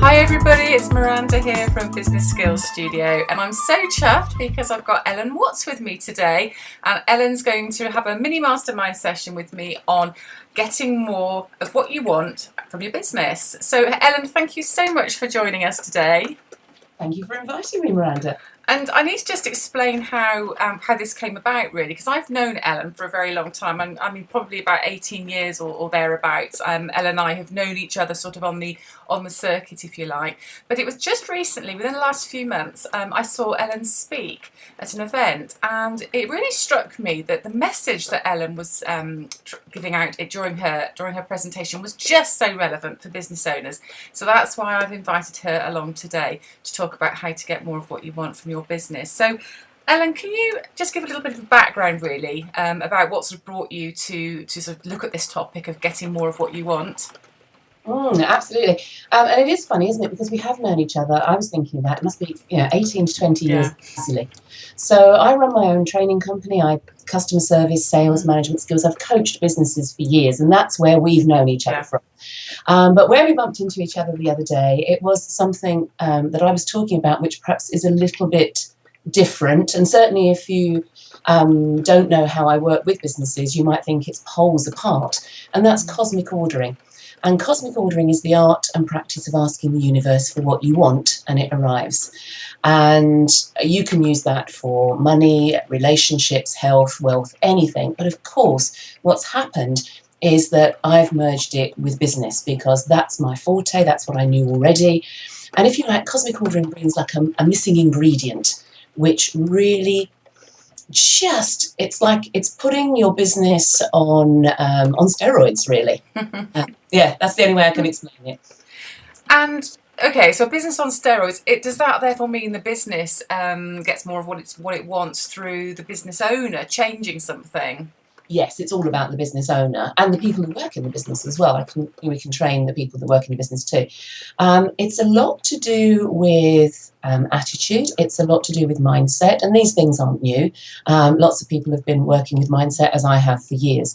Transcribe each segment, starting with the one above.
Hi everybody, it's Miranda here from Business Skills Studio, and I'm so chuffed because I've got Ellen Watts with me today, and Ellen's going to have a mini mastermind session with me on getting more of what you want from your business. So Ellen, thank you so much for joining us today. Thank you for inviting me, Miranda. And I need to just explain how this came about, really, because I've known Ellen for a very long time. I mean, probably about 18 years or thereabouts. Ellen and I have known each other sort of on the circuit, if you like. But it was just recently, within the last few months, I saw Ellen speak at an event, and it really struck me that the message that Ellen was giving out during her presentation was just so relevant for business owners. So that's why I've invited her along today to talk about how to get more of what you want from your business. So Ellen, can you just give a little bit of background really about what sort of brought you to sort of look at this topic of getting more of what you want? Absolutely. And it is funny, isn't it? Because we have known each other. I was thinking that it must be 18 to 20 years easily. So I run my own training company. I customer service, sales, management skills. I've coached businesses for years, and that's where we've known each other from. But where we bumped into each other the other day, it was something that I was talking about, which perhaps is a little bit different. And certainly if you don't know how I work with businesses, you might think it's poles apart. And that's cosmic ordering. And cosmic ordering is the art and practice of asking the universe for what you want, and it arrives. And you can use that for money, relationships, health, wealth, anything. But of course, what's happened is that I've merged it with business because that's my forte, that's what I knew already. And if you like, cosmic ordering brings like a missing ingredient, which really it's like it's putting your business on steroids, really. That's the only way I can explain it. And okay, so business on steroids. Does that therefore mean the business gets more of what it wants through the business owner changing something? Yes, it's all about the business owner and the people who work in the business as well. We can train the people that work in the business too. It's a lot to do with attitude. It's a lot to do with mindset. And these things aren't new. Lots of people have been working with mindset, as I have for years.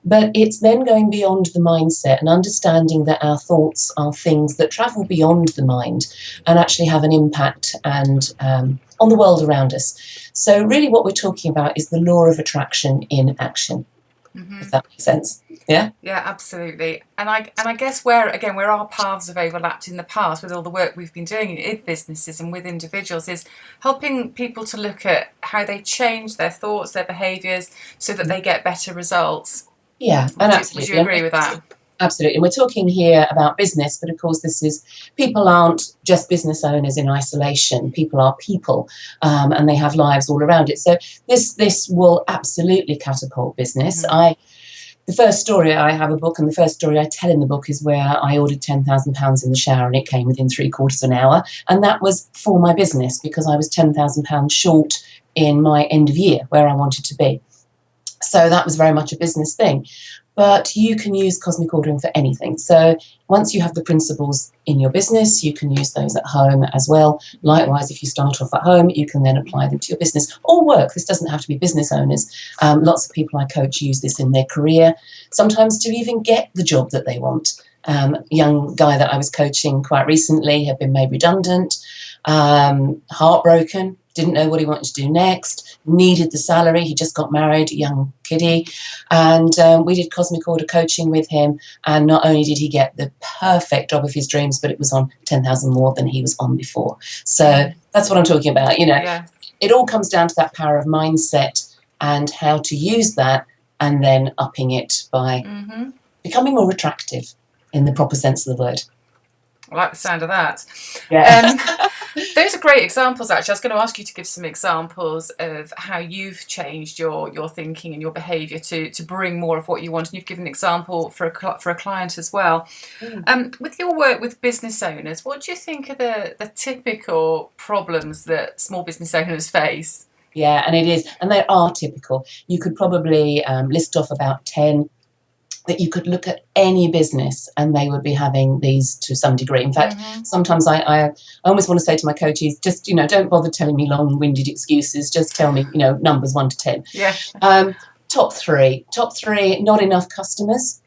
But it's then going beyond the mindset and understanding that our thoughts are things that travel beyond the mind and actually have an impact and on the world around us. So really what we're talking about is the law of attraction in action, if that makes sense. Yeah? Yeah, absolutely. And I guess where our paths have overlapped in the past with all the work we've been doing in businesses and with individuals is helping people to look at how they change their thoughts, their behaviours, so that they get better results. Yeah, and absolutely. Would you agree with that? Absolutely. And we're talking here about business, but of course people aren't just business owners in isolation. People are people, and they have lives all around it. So this will absolutely catapult business. The first story, I have a book, and the first story I tell in the book is where I ordered £10,000 in the shower and it came within 3/4 of an hour. And that was for my business because I was £10,000 short in my end of year where I wanted to be. So that was very much a business thing. But you can use cosmic ordering for anything. So once you have the principles in your business, you can use those at home as well. Likewise, if you start off at home, you can then apply them to your business or work. This doesn't have to be business owners. Lots of people I coach use this in their career, sometimes to even get the job that they want. Young guy that I was coaching quite recently had been made redundant, heartbroken, didn't know what he wanted to do next, needed the salary. He just got married, a young kiddie. And we did cosmic order coaching with him. And not only did he get the perfect job of his dreams, but it was on 10,000 more than he was on before. So that's what I'm talking about. It all comes down to that power of mindset and how to use that and then upping it by becoming more attractive in the proper sense of the word. I like the sound of that. Yeah. Those are great examples, actually. I was going to ask you to give some examples of how you've changed your thinking and your behaviour to bring more of what you want. And you've given an example for a client as well. With your work with business owners, what do you think are the typical problems that small business owners face? Yeah, and it is. And they are typical. You could probably list off about 10 that you could look at any business and they would be having these to some degree. In fact, sometimes I almost want to say to my coaches, just, don't bother telling me long-winded excuses. Just tell me, numbers 1 to 10. Yeah. Top three, not enough customers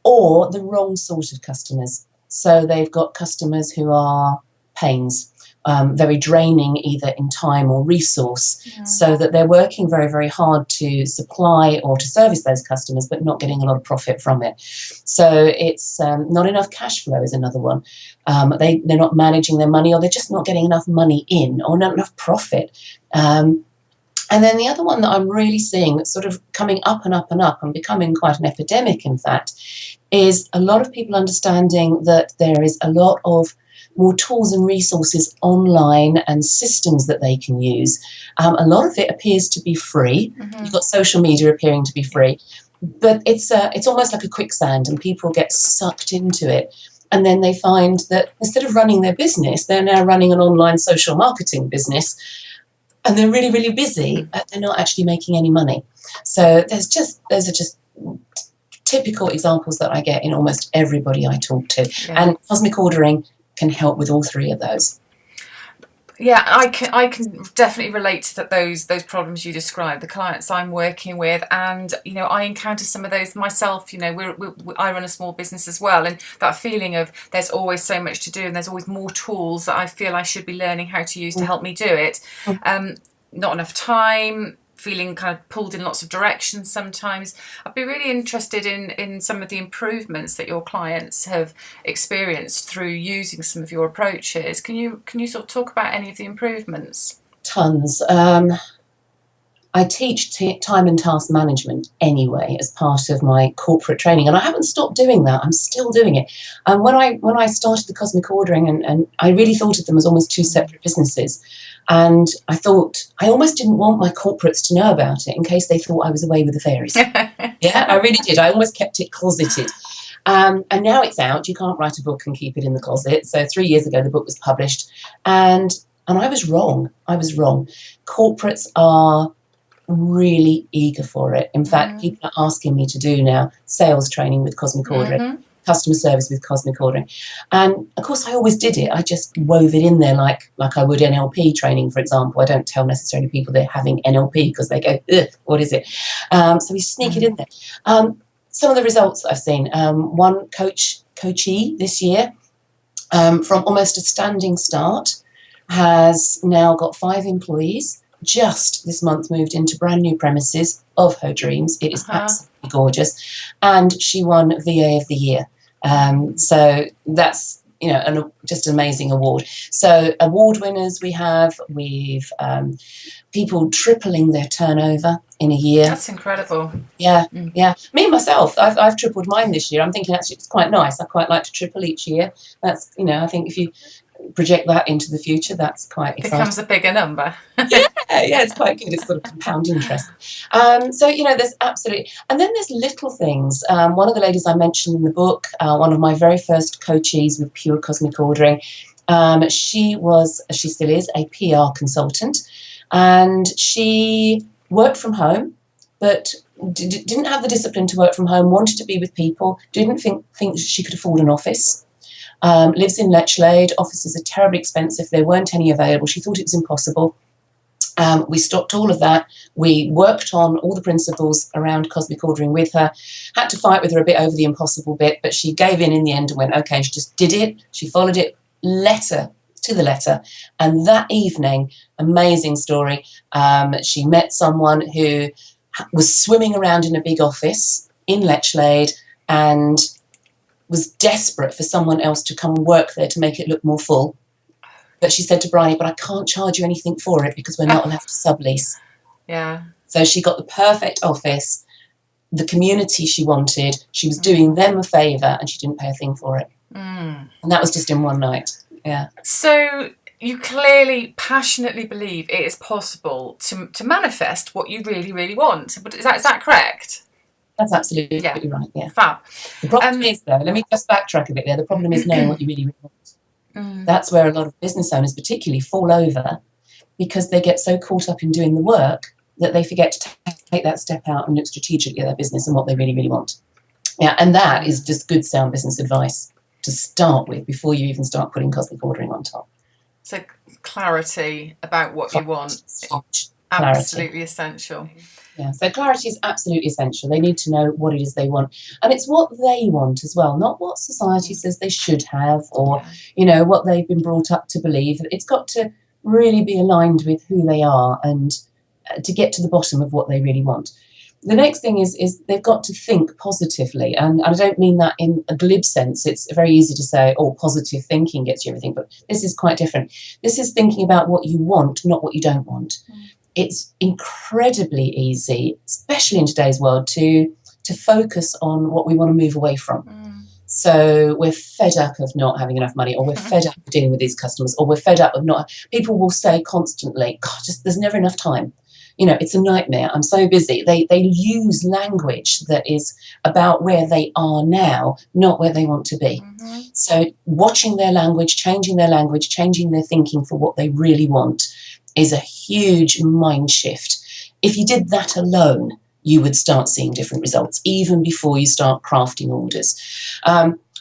or the wrong sort of customers. So they've got customers who are pains, very draining either in time or resource, so that they're working very, very hard to supply or to service those customers, but not getting a lot of profit from it. So it's not enough cash flow is another one. They're not managing their money, or they're just not getting enough money in, or not enough profit. And then the other one that I'm really seeing that's sort of coming up and up and up and becoming quite an epidemic, in fact, is a lot of people understanding that there is a lot of more tools and resources online and systems that they can use. A lot of it appears to be free. You've got social media appearing to be free, but it's almost like a quicksand, and people get sucked into it. And then they find that instead of running their business, they're now running an online social marketing business. And they're really, really busy, but they're not actually making any money. So those are just typical examples that I get in almost everybody I talk to. Yeah. And cosmic ordering can help with all three of those. Yeah, I can definitely relate to those problems you described, the clients I'm working with, and I encounter some of those myself. I run a small business as well, and that feeling of there's always so much to do, and there's always more tools that I feel I should be learning how to use to help me do it. Not enough time, feeling kind of pulled in lots of directions sometimes. I'd be really interested in some of the improvements that your clients have experienced through using some of your approaches. Can you sort of talk about any of the improvements? Tons. I teach time and task management anyway as part of my corporate training, and I haven't stopped doing that. I'm still doing it. And when I started the cosmic ordering, and I really thought of them as almost two separate businesses. And I thought I almost didn't want my corporates to know about it in case they thought I was away with the fairies. Yeah, I really did. I almost kept it closeted. And now it's out. You can't write a book and keep it in the closet. So 3 years ago, the book was published. And I was wrong. Corporates are really eager for it. In fact, people are asking me to do now sales training with cosmic ordering. Customer service with cosmic ordering. And of course I always did it. I just wove it in there like I would NLP training, for example. I don't tell necessarily people they're having NLP because they go, ugh, what is it? So we sneak it in there. Some of the results that I've seen, one coachee this year from almost a standing start has now got 5 employees, just this month moved into brand new premises of her dreams. It is absolutely gorgeous. And she won VA of the Year. So that's, just an amazing award. So award winners we've people tripling their turnover in a year. That's incredible. Yeah, yeah. Me myself, I've tripled mine this year. I'm thinking actually it's quite nice. I quite like to triple each year. That's, I think if you project that into the future, that's quite exciting. Becomes a bigger number. yeah, it's quite good. It's sort of compound interest. So there's absolutely, and then there's little things. One of the ladies I mentioned in the book, one of my very first coachees with pure cosmic ordering, she still is a PR consultant, and she worked from home, but didn't have the discipline to work from home. Wanted to be with people. Didn't think she could afford an office. Lives in Lechlade. Offices are terribly expensive. There weren't any available. She thought it was impossible. We stopped all of that. We worked on all the principles around cosmic ordering with her. Had to fight with her a bit over the impossible bit, but she gave in the end and went, okay, she just did it. She followed it letter to the letter. And that evening, amazing story, she met someone who was swimming around in a big office in Lechlade and was desperate for someone else to come and work there to make it look more full. But she said to Bryony, but I can't charge you anything for it because we're not allowed to sublease. Yeah. So she got the perfect office, the community she wanted. She was doing them a favour and she didn't pay a thing for it. And that was just in one night. Yeah. So you clearly passionately believe it is possible to manifest what you really, really want. But is that correct? That's absolutely right, yeah. Fab. The problem is, though, let me just backtrack a bit there. The problem is knowing what you really, really want. That's where a lot of business owners particularly fall over, because they get so caught up in doing the work that they forget to take that step out and look strategically at their business and what they really, really want. Yeah, and that is just good sound business advice to start with before you even start putting cosmic ordering on top. So clarity about what you want. Clarity. Absolutely essential. Yeah, so clarity is absolutely essential. They need to know what it is they want. And it's what they want as well, not what society says they should have, or, what they've been brought up to believe. It's got to really be aligned with who they are, and to get to the bottom of what they really want. The next thing is they've got to think positively. And I don't mean that in a glib sense. It's very easy to say, oh, positive thinking gets you everything. But this is quite different. This is thinking about what you want, not what you don't want. It's incredibly easy, especially in today's world, to focus on what we want to move away from. So we're fed up of not having enough money, or we're fed up of dealing with these customers, or we're fed up of not. People will say constantly, God, there's never enough time. It's a nightmare. I'm so busy. They use language that is about where they are now, not where they want to be. So watching their language, changing their thinking for what they really want is a huge mind shift. If you did that alone, you would start seeing different results, even before you start crafting orders.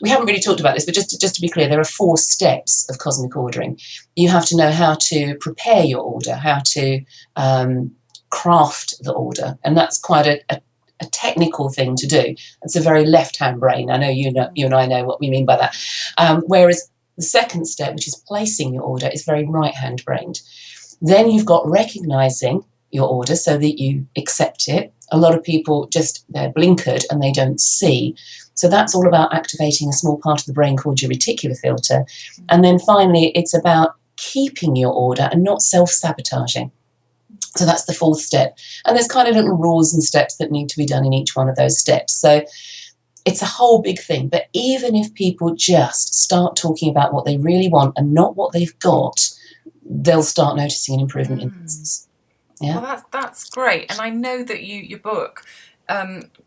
We haven't really talked about this, but just to be clear, there are 4 steps of cosmic ordering. You have to know how to prepare your order, how to craft the order, and that's quite a technical thing to do. It's a very left-hand brain. I know you and I know what we mean by that. Whereas the second step, which is placing your order, is very right-hand brained. Then you've got recognizing your order so that you accept it. A lot of people they're blinkered and they don't see. So that's all about activating a small part of the brain called your reticular filter. And then finally, it's about keeping your order and not self-sabotaging. So that's the 4th step. And there's kind of little rules and steps that need to be done in each one of those steps. So it's a whole big thing. But even if people just start talking about what they really want and not what they've got, they'll start noticing an improvement in business. Yeah. Well, that's great. And I know that your book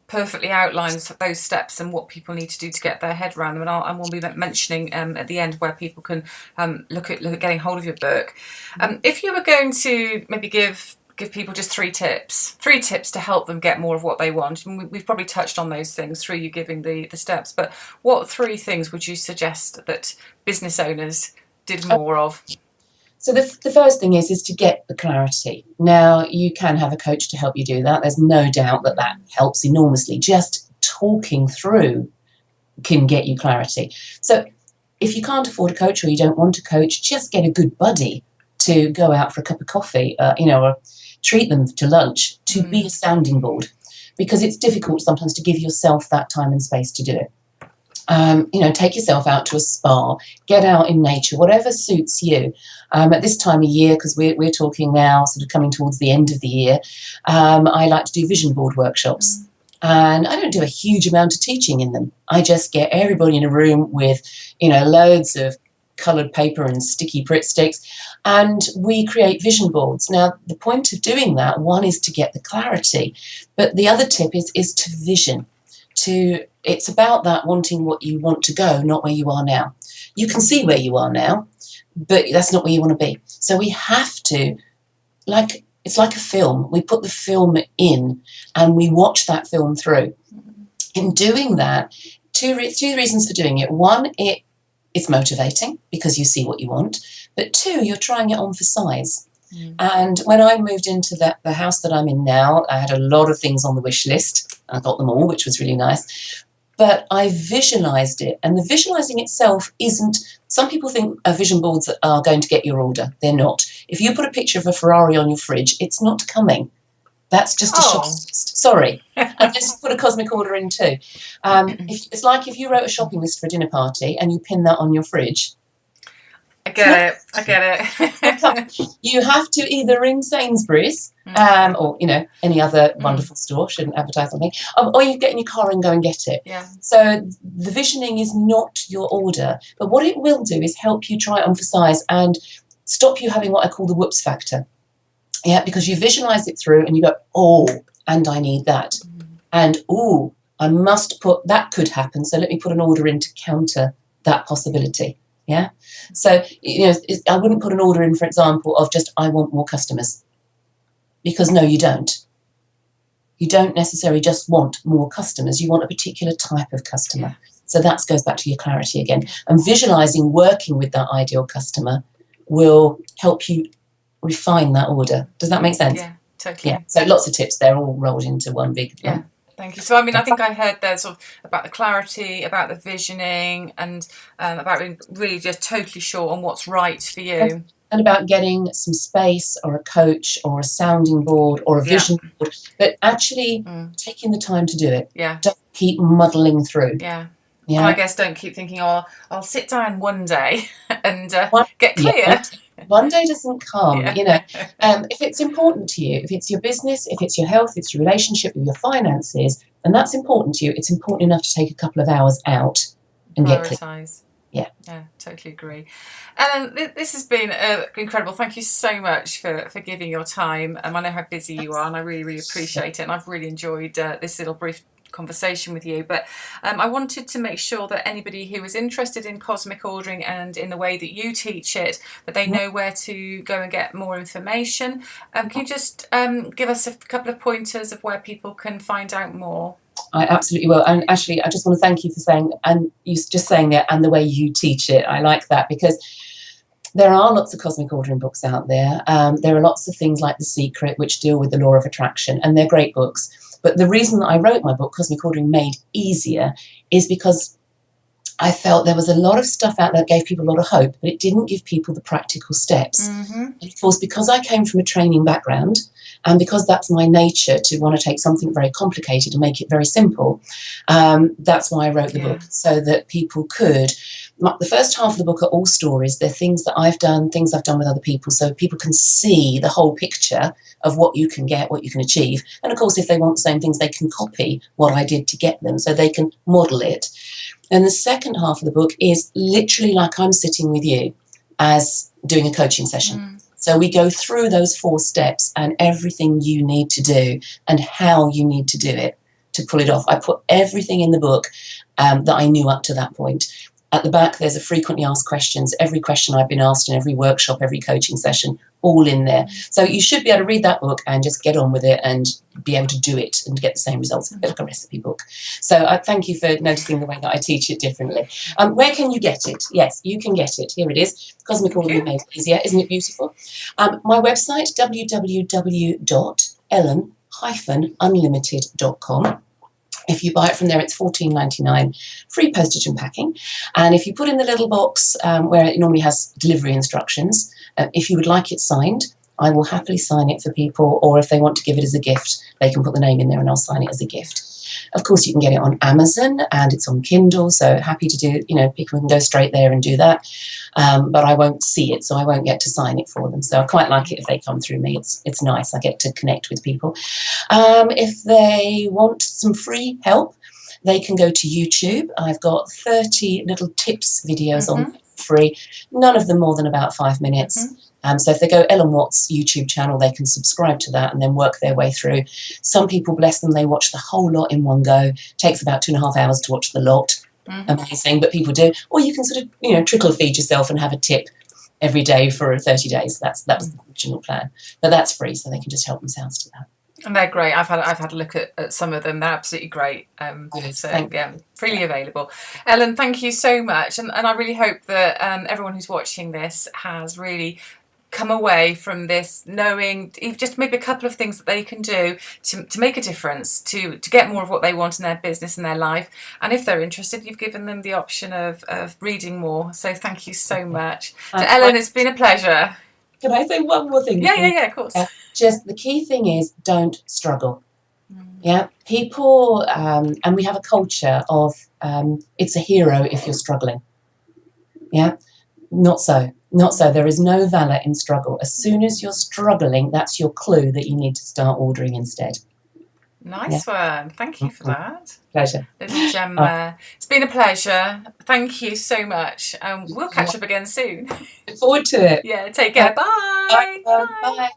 perfectly outlines those steps and what people need to do to get their head around them. And we'll be mentioning at the end where people can look at getting hold of your book. If you were going to maybe give people just 3 tips to help them get more of what they want. And we've probably touched on those things through you giving the steps, but what 3 things would you suggest that business owners did more of? So the first thing is to get the clarity. Now, you can have a coach to help you do that. There's no doubt that helps enormously. Just talking through can get you clarity. So if you can't afford a coach, or you don't want a coach, just get a good buddy to go out for a cup of coffee, or treat them to lunch, to be a sounding board, because it's difficult sometimes to give yourself that time and space to do it. Take yourself out to a spa, get out in nature, whatever suits you. At this time of year, because we're talking now sort of coming towards the end of the year, I like to do vision board workshops. And I don't do a huge amount of teaching in them. I just get everybody in a room with, loads of coloured paper and sticky Pritt sticks, and we create vision boards. Now, the point of doing that, one is to get the clarity, but the other tip is to vision. It's about that wanting what you want to go, not where you are now. You can see where you are now, but that's not where you want to be. So we have to, it's like a film. We put the film in and we watch that film through. In doing that, two reasons for doing it. One, it's motivating because you see what you want. But 2, you're trying it on for size. And when I moved into the house that I'm in now, I had a lot of things on the wish list. I got them all, which was really nice. But I visualised it. And the visualising itself isn't... Some people think vision boards are going to get your order. They're not. If you put a picture of a Ferrari on your fridge, it's not coming. That's just a shop list. Sorry. Unless you put a cosmic order in too. It's like if you wrote a shopping list for a dinner party and you pin that on your fridge. I get it. You have to either ring Sainsbury's or any other wonderful store, shouldn't advertise on me, or you get in your car and go and get it. Yeah. So the visioning is not your order, but what it will do is help you try it on for size and stop you having what I call the whoops factor. Yeah, because you visualize it through and you go, oh, and I need that. And, oh, I must put, that could happen, so let me put an order in to counter that possibility. Yeah. So, I wouldn't put an order in, for example, of just, I want more customers. Because no, you don't. You don't necessarily just want more customers. You want a particular type of customer. Yeah. So that goes back to your clarity again. And visualizing working with that ideal customer will help you refine that order. Does that make sense? Yeah. totally. Yeah, so lots of tips there, all rolled into one big one. Thank you. So, I mean, I think I heard there sort of about the clarity, about the visioning, and about being really just totally sure on what's right for you. And about getting some space or a coach or a sounding board or a vision board, but actually taking the time to do it. Yeah. Don't keep muddling through. Yeah. And I guess don't keep thinking, oh, I'll sit down one day and get clear. Yeah, one day doesn't come, you know. If it's important to you, if it's your business, if it's your health, it's your relationship with your finances, and that's important to you, it's important enough to take a couple of hours out and get clear. Yeah, totally agree. Ellen, this has been incredible. Thank you so much for giving your time. I know how busy you are, and I really, really appreciate it. And I've really enjoyed this little brief conversation with you. But I wanted to make sure that anybody who is interested in cosmic ordering and in the way that you teach it, that they know where to go and get more information. Can you just give us a couple of pointers of where people can find out more? I absolutely will. And actually, I just want to thank you for saying, and you just saying that, and the way you teach it. I like that, because there are lots of cosmic ordering books out there. There are lots of things like The Secret, which deal with the law of attraction, and they're great books. But the reason that I wrote my book, Cosmic Ordering Made Easier, is because I felt there was a lot of stuff out there that gave people a lot of hope, but it didn't give people the practical steps. And of course, because I came from a training background, and because that's my nature to want to take something very complicated and make it very simple, that's why I wrote the book, so that people could. The first half of the book are all stories. They're things that I've done, things I've done with other people, so people can see the whole picture of what you can get, what you can achieve. And of course, if they want the same things, they can copy what I did to get them, so they can model it. And the second half of the book is literally like I'm sitting with you as doing a coaching session. So we go through those 4 steps and everything you need to do and how you need to do it to pull it off. I put everything in the book that I knew up to that point. At the back, there's a frequently asked questions, every question I've been asked in every workshop, every coaching session, all in there. So you should be able to read that book and just get on with it and be able to do it and get the same results. A bit like a recipe book. So I thank you for noticing the way that I teach it differently. Where can you get it? Yes, you can get it. Here it is. Cosmic Ordering Made Easier. Isn't it beautiful? My website, www.ellen-unlimited.com. If you buy it from there, it's $14.99, free postage and packing. And if you put in the little box where it normally has delivery instructions, if you would like it signed, I will happily sign it for people. Or if they want to give it as a gift, they can put the name in there and I'll sign it as a gift. Of course, you can get it on Amazon and it's on Kindle. So happy to do, people can go straight there and do that. But I won't see it, so I won't get to sign it for them. So I quite like it if they come through me. It's nice. I get to connect with people. If they want some free help, they can go to YouTube. I've got 30 little tips videos on free, none of them more than about 5 minutes. So if they go Ellen Watt's YouTube channel, they can subscribe to that and then work their way through. Some people, bless them, they watch the whole lot in one go. Takes about 2.5 hours to watch the lot. Amazing, but people do. Or you can sort of, trickle feed yourself and have a tip every day for 30 days. That was the original plan. But that's free, so they can just help themselves to that. And they're great. I've had a look at some of them. They're absolutely great. Freely available. Ellen, thank you so much. And I really hope that everyone who's watching this has really come away from this knowing just maybe a couple of things that they can do to make a difference, to get more of what they want in their business and their life. And if they're interested, you've given them the option of reading more. So thank you so much. So Ellen, it's been a pleasure. Can I say one more thing? Yeah, of course. Just the key thing is don't struggle. Yeah, people, and we have a culture of it's a hero if you're struggling. Yeah, not so. Not so. There is no valor in struggle. As soon as you're struggling, that's your clue that you need to start ordering instead. Nice one. Thank you for that. Pleasure. Little gem there. It's been a pleasure. Thank you so much. We'll catch up again soon. Look forward to it. Yeah, take care. Bye. Bye. Bye.